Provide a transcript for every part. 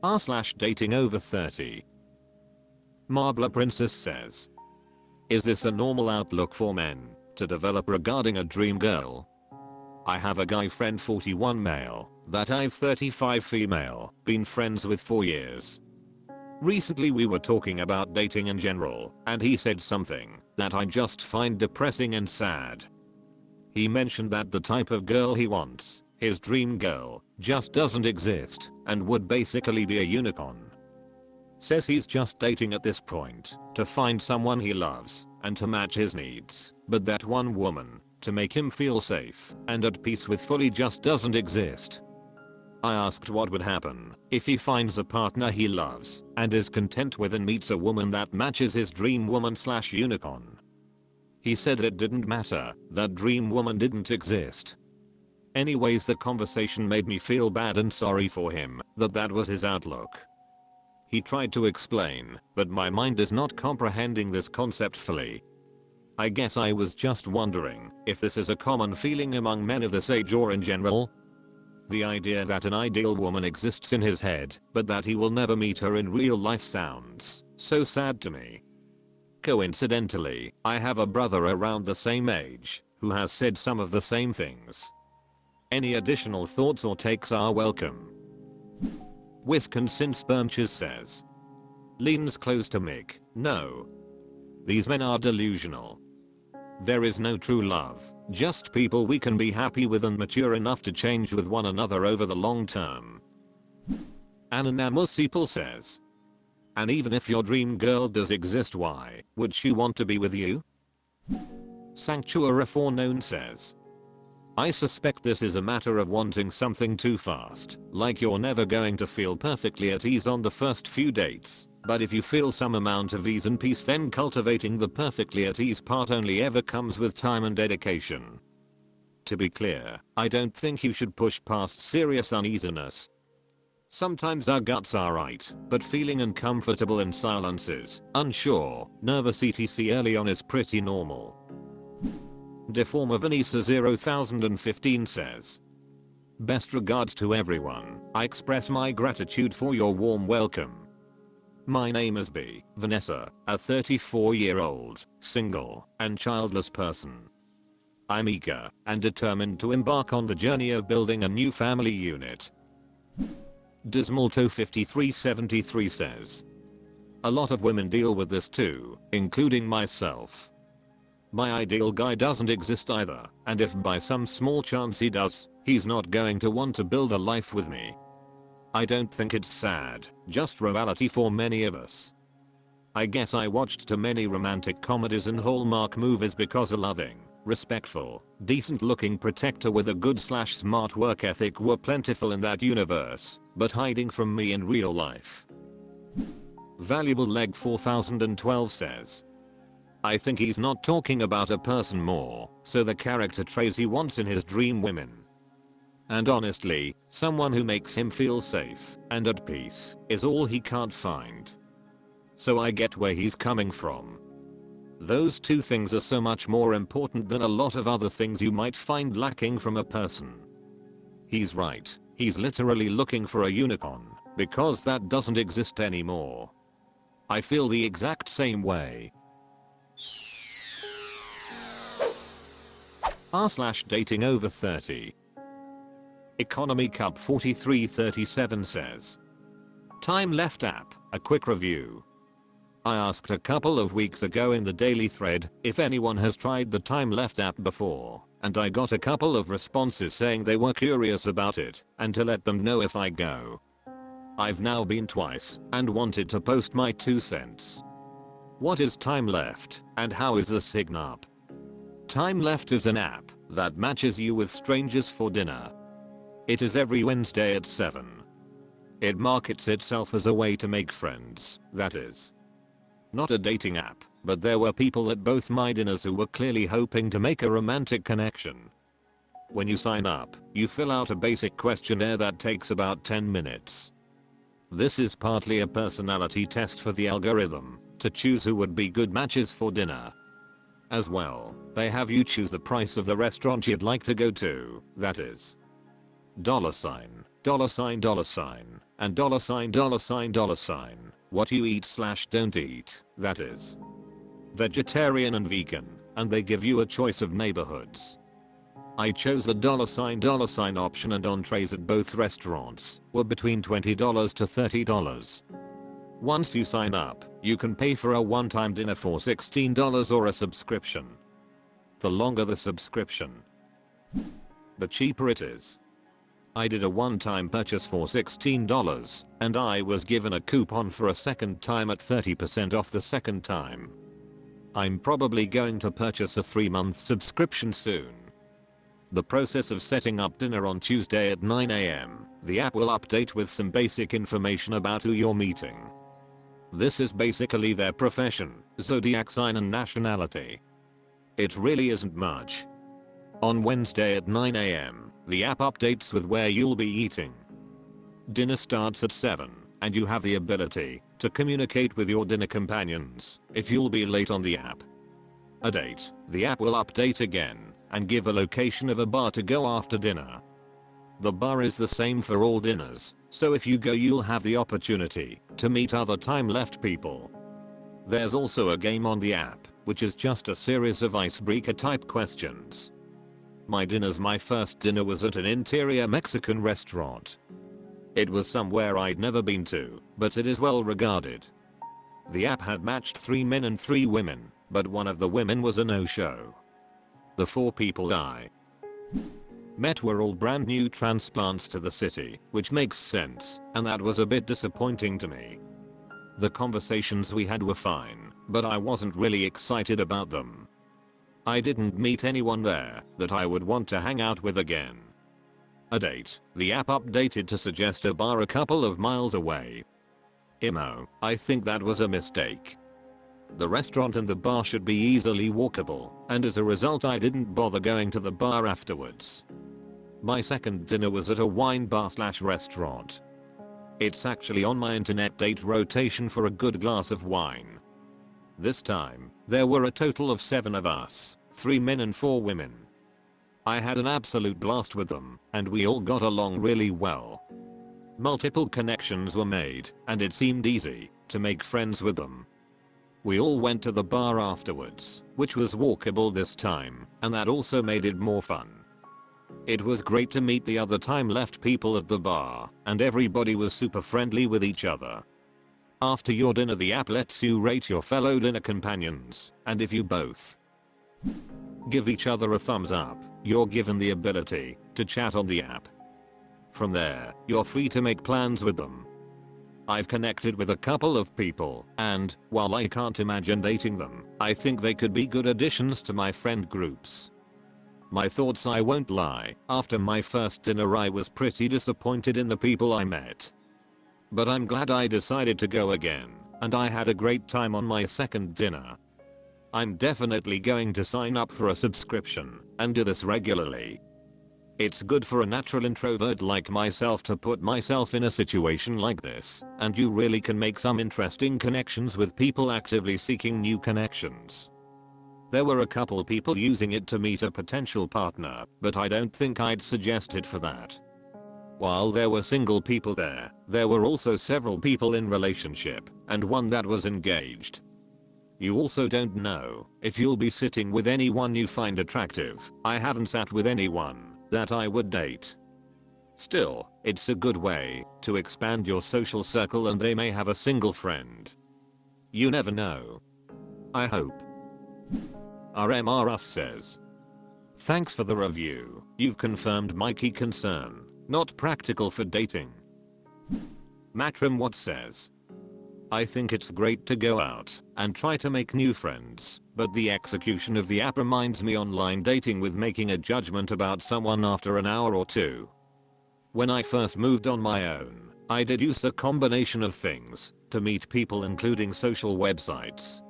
r/datingoverthirty. Marbler Princess says, is this a normal outlook for men to develop regarding a dream girl? I have a guy friend 41 male that I've 35 female been friends with for years. Recently we were talking about dating in general and he said something that I just find depressing and sad. He mentioned that the type of girl he wants, his dream girl, just doesn't exist and would basically be a unicorn. Says he's just dating at this point to find someone he loves and to match his needs, but that one woman to make him feel safe and at peace with fully just doesn't exist. I asked what would happen if he finds a partner he loves and is content with and meets a woman that matches his dream woman/unicorn. He said it didn't matter, that dream woman didn't exist. Anyways, the conversation made me feel bad and sorry for him that was his outlook. He tried to explain, but my mind is not comprehending this concept fully. I guess I was just wondering if this is a common feeling among men of this age or in general. The idea that an ideal woman exists in his head, but that he will never meet her in real life sounds so sad to me. Coincidentally, I have a brother around the same age who has said some of the same things. Any additional thoughts or takes are welcome. Wisconsin Spermches says, leans close to Mick, no. These men are delusional. There is no true love, just people we can be happy with and mature enough to change with one another over the long term. Anonymous People says, and even if your dream girl does exist, why would she want to be with you? Sanctuary Forknown says, I suspect this is a matter of wanting something too fast, like you're never going to feel perfectly at ease on the first few dates, but if you feel some amount of ease and peace, then cultivating the perfectly at ease part only ever comes with time and dedication. To be clear, I don't think you should push past serious uneasiness. Sometimes our guts are right, but feeling uncomfortable in silences, unsure, nervous etc early on is pretty normal. Deformer Vanessa 0015 says, best regards to everyone, I express my gratitude for your warm welcome. My name is Vanessa, a 34-year-old, single, and childless person. I'm eager and determined to embark on the journey of building a new family unit. Dismalto 5373 says, a lot of women deal with this too, including myself. My ideal guy doesn't exist either, and if by some small chance he does, he's not going to want to build a life with me. I don't think it's sad, just reality for many of us. I guess I watched too many romantic comedies and Hallmark movies because a loving, respectful, decent looking protector with a good/smart work ethic were plentiful in that universe, but hiding from me in real life. Valuable Leg 4012 says, I think he's not talking about a person more, so the character traits he wants in his dream women. And honestly, someone who makes him feel safe and at peace is all he can't find. So I get where he's coming from. Those two things are so much more important than a lot of other things you might find lacking from a person. He's right, he's literally looking for a unicorn, because that doesn't exist anymore. I feel the exact same way. r/datingoverthirty. Economy Cup 4337 says, Timeleft app, a quick review. I asked a couple of weeks ago in the daily thread if anyone has tried the Timeleft app before, and I got a couple of responses saying they were curious about it and to let them know if I go. I've now been twice and wanted to post my 2 cents. What is Timeleft and how is the sign up? Timeleft is an app that matches you with strangers for dinner. It is every Wednesday at 7. It markets itself as a way to make friends, that is. Not a dating app, but there were people at both my dinners who were clearly hoping to make a romantic connection. When you sign up, you fill out a basic questionnaire that takes about 10 minutes. This is partly a personality test for the algorithm to choose who would be good matches for dinner. As well, they have you choose the price of the restaurant you'd like to go to, that is. dollar sign, dollar sign, dollar sign, and dollar sign, dollar sign, dollar sign, what you eat / don't eat, that is. Vegetarian and vegan, and they give you a choice of neighborhoods. I chose the dollar sign option, and entrees at both restaurants were between $20 to $30. Once you sign up, you can pay for a one-time dinner for $16 or a subscription. The longer the subscription, the cheaper it is. I did a one-time purchase for $16, and I was given a coupon for a second time at 30% off the second time. I'm probably going to purchase a 3-month subscription soon. The process of setting up dinner on Tuesday at 9 AM, the app will update with some basic information about who you're meeting. This is basically their profession, zodiac sign and nationality. It really isn't much. On Wednesday at 9 AM, the app updates with where you'll be eating. Dinner starts at 7, and you have the ability to communicate with your dinner companions if you'll be late on the app. At 8, the app will update again and give a location of a bar to go after dinner. The bar is the same for all dinners, so if you go you'll have the opportunity to meet other Timeleft people. There's also a game on the app, which is just a series of icebreaker type questions. My first dinner was at an interior Mexican restaurant. It was somewhere I'd never been to, but it is well regarded. The app had matched 3 men and 3 women, but one of the women was a no-show. The 4 people I met were all brand new transplants to the city, which makes sense, and that was a bit disappointing to me. The conversations we had were fine, but I wasn't really excited about them. I didn't meet anyone there that I would want to hang out with again. At 8, the app updated to suggest a bar a couple of miles away. I think that was a mistake. The restaurant and the bar should be easily walkable, and as a result I didn't bother going to the bar afterwards. My second dinner was at a wine bar / restaurant. It's actually on my internet date rotation for a good glass of wine. This time, there were a total of 7 of us, 3 men and 4 women. I had an absolute blast with them, and we all got along really well. Multiple connections were made, and it seemed easy to make friends with them. We all went to the bar afterwards, which was walkable this time, and that also made it more fun. It was great to meet the other Timeleft people at the bar, and everybody was super friendly with each other. After your dinner the app lets you rate your fellow dinner companions, and if you both give each other a thumbs up, you're given the ability to chat on the app. From there, you're free to make plans with them. I've connected with a couple of people, and, while I can't imagine dating them, I think they could be good additions to my friend groups. My thoughts, I won't lie, after my first dinner I was pretty disappointed in the people I met. But I'm glad I decided to go again, and I had a great time on my second dinner. I'm definitely going to sign up for a subscription and do this regularly. It's good for a natural introvert like myself to put myself in a situation like this, and you really can make some interesting connections with people actively seeking new connections. There were a couple people using it to meet a potential partner, but I don't think I'd suggest it for that. While there were single people there were also several people in relationship, and one that was engaged. You also don't know if you'll be sitting with anyone you find attractive. I haven't sat with anyone that I would date. Still, it's a good way to expand your social circle, and they may have a single friend. You never know. I hope. RMRS says, "Thanks for the review. You've confirmed my key concern. Not practical for dating." Matrim What says, "I think it's great to go out and try to make new friends, but the execution of the app reminds me online dating with making a judgment about someone after an hour or 2. When I first moved on my own, I did use a combination of things to meet people, including social websites.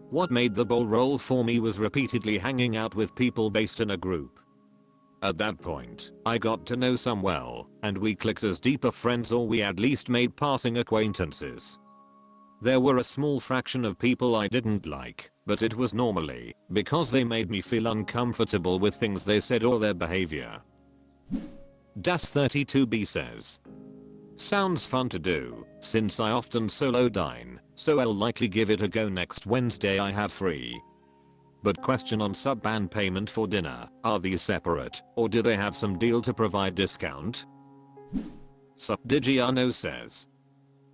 What made the ball roll for me was repeatedly hanging out with people based in a group. At that point, I got to know some well, and we clicked as deeper friends, or we at least made passing acquaintances. There were a small fraction of people I didn't like, but it was normally because they made me feel uncomfortable with things they said or their behavior." Das32b says, sounds fun to do, since I often solo dine, so I'll likely give it a go next Wednesday I have free. But question on sub and payment for dinner, are these separate, or do they have some deal to provide discount? Subdigiano says,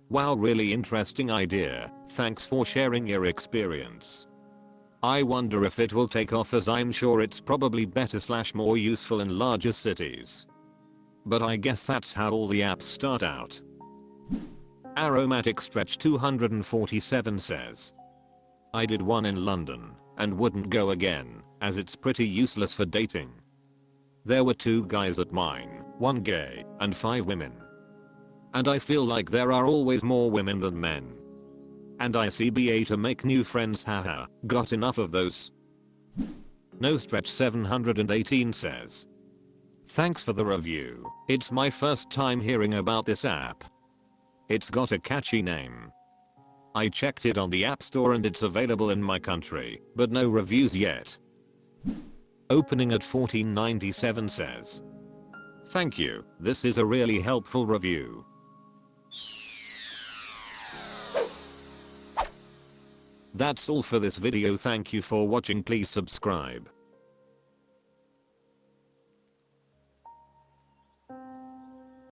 wow, really interesting idea, thanks for sharing your experience. I wonder if it will take off, as I'm sure it's probably better / more useful in larger cities. But I guess that's how all the apps start out. Aromatic Stretch 247 says, I did one in London and wouldn't go again, as it's pretty useless for dating. There were 2 guys at mine, 1 gay and 5 women. And I feel like there are always more women than men. And ICBA to make new friends, haha, got enough of those. No Stretch 718 says, thanks for the review, it's my first time hearing about this app. It's got a catchy name. I checked it on the App Store and it's available in my country, but no reviews yet. Opening at 1497 says, thank you, this is a really helpful review. That's all for this video, thank you for watching, please subscribe.